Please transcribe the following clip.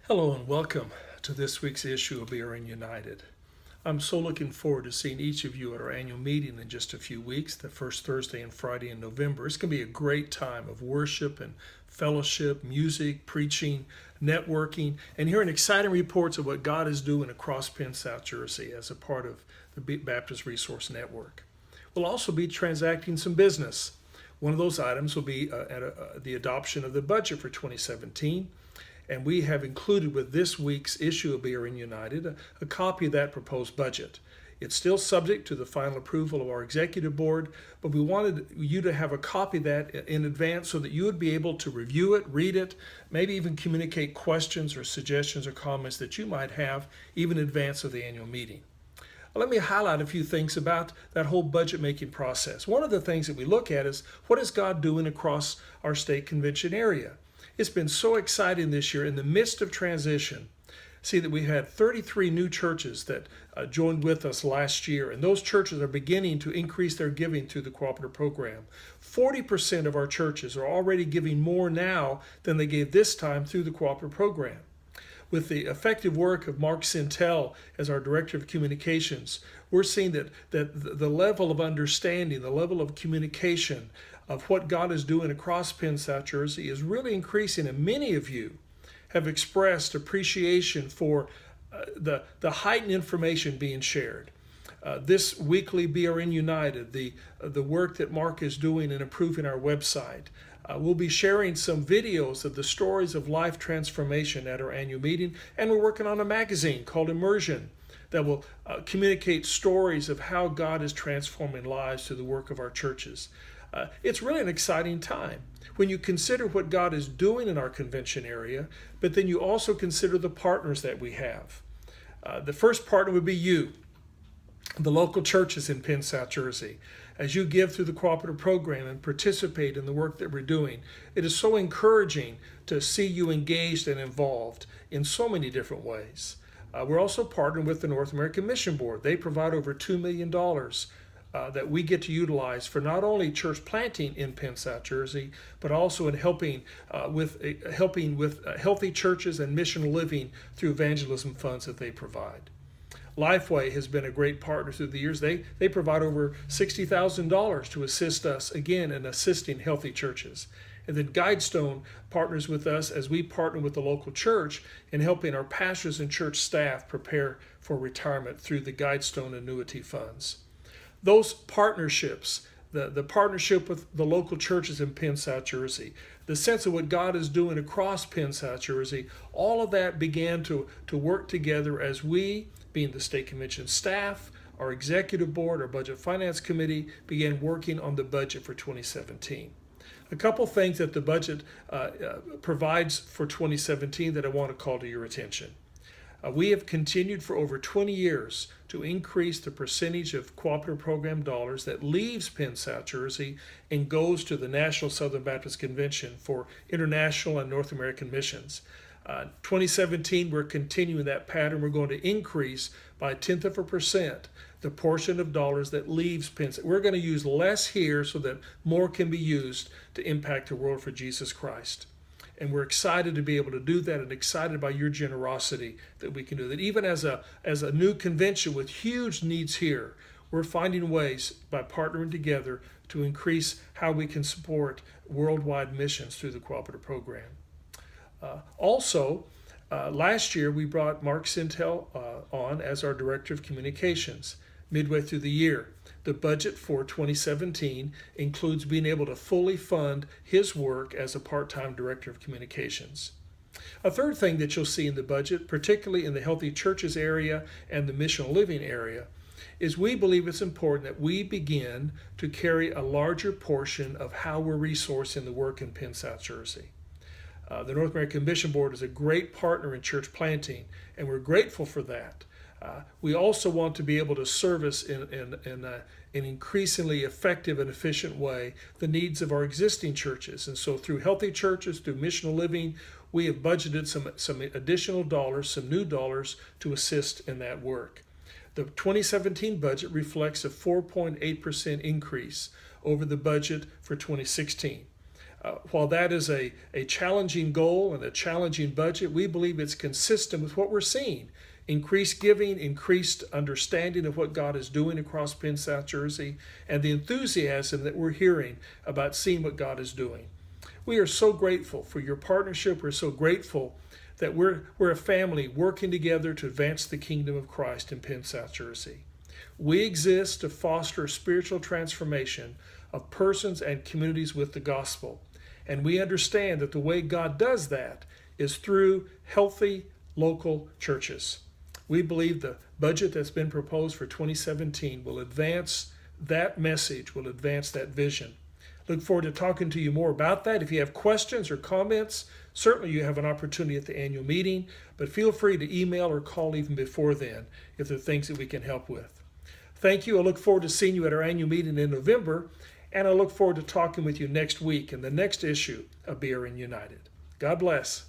Hello and welcome to this week's issue of BRN United. I'm so looking forward to seeing each of you at our annual meeting in just a few weeks, the first Thursday and Friday in November. It's going to be a great time of worship and fellowship, music, preaching, networking, and hearing exciting reports of what God is doing across Penn, South Jersey as a part of the Baptist Resource Network. We'll also be transacting some business. One of those items will be the adoption of the budget for 2017. And we have included with this week's issue of BRN United a copy of that proposed budget. It's still subject to the final approval of our executive board, but we wanted you to have a copy of that in advance so that you would be able to review it, read it, maybe even communicate questions or suggestions or comments that you might have even in advance of the annual meeting. Let me highlight a few things about that whole budget making process. One of the things that we look at is what is God doing across our state convention area? It's been so exciting this year in the midst of transition. See that we had 33 new churches that joined with us last year, and those churches are beginning to increase their giving through the cooperative program. 40% of our churches are already giving more now than they gave this time through the cooperative program. With the effective work of Mark Sintel as our Director of Communications, we're seeing that the level of understanding, the level of communication of what God is doing across Penn, South Jersey is really increasing, and many of you have expressed appreciation for the heightened information being shared. This weekly BRN United, the work that Mark is doing in improving our website. We'll be sharing some videos of the stories of life transformation at our annual meeting, and we're working on a magazine called Immersion that will communicate stories of how God is transforming lives through the work of our churches. It's really an exciting time when you consider what God is doing in our convention area, but then you also consider the partners that we have. The first partner would be you, the local churches in Penn, South Jersey. As you give through the cooperative program and participate in the work that we're doing, it is so encouraging to see you engaged and involved in so many different ways. We're also partnering with the North American Mission Board. They provide over $2 million that we get to utilize for not only church planting in Penn, South Jersey, but also in helping with healthy churches and mission living through evangelism funds that they provide. Lifeway has been a great partner through the years. They provide over $60,000 to assist us, again, in assisting healthy churches. And then Guidestone partners with us as we partner with the local church in helping our pastors and church staff prepare for retirement through the Guidestone annuity funds. Those partnerships, the partnership with the local churches in Penn, South Jersey, the sense of what God is doing across Penn, South Jersey, all of that began to work together as we, being the state convention staff, our executive board, our budget finance committee, began working on the budget for 2017. A couple things that the budget provides for 2017 that I want to call to your attention. We have continued for over 20 years to increase the percentage of cooperative program dollars that leaves Penn, South Jersey and goes to the National Southern Baptist Convention for international and North American missions. 2017, we're continuing that pattern. We're going to increase by 0.1% the portion of dollars that leaves Penn. We're going to use less here so that more can be used to impact the world for Jesus Christ. And we're excited to be able to do that, and excited by your generosity that we can do that. Even as a new convention with huge needs here, we're finding ways by partnering together to increase how we can support worldwide missions through the cooperative program. Last year we brought Mark Sintel on as our Director of Communications midway through the year. The budget for 2017 includes being able to fully fund his work as a part-time Director of Communications. A third thing that you'll see in the budget, particularly in the Healthy Churches area and the Missional Living area, is we believe it's important that we begin to carry a larger portion of how we're resourcing the work in Penn, South Jersey. The North American Mission Board is a great partner in church planting, and we're grateful for that. We also want to be able to service in an increasingly effective and efficient way the needs of our existing churches. And so through Healthy Churches, through Missional Living, we have budgeted some additional dollars, some new dollars to assist in that work. The 2017 budget reflects a 4.8% increase over the budget for 2016. While that is a challenging goal and a challenging budget, we believe it's consistent with what we're seeing. Increased giving, increased understanding of what God is doing across Penn South Jersey, and the enthusiasm that we're hearing about seeing what God is doing. We are so grateful for your partnership. We're so grateful that we're a family working together to advance the kingdom of Christ in Penn South Jersey. We exist to foster spiritual transformation of persons and communities with the gospel. And we understand that the way God does that is through healthy local churches. We believe the budget that's been proposed for 2017 will advance that message, will advance that vision. Look forward to talking to you more about that. If you have questions or comments, certainly you have an opportunity at the annual meeting, but feel free to email or call even before then if there are things that we can help with. Thank you. I look forward to seeing you at our annual meeting in November, and I look forward to talking with you next week in the next issue of BRN United. God bless.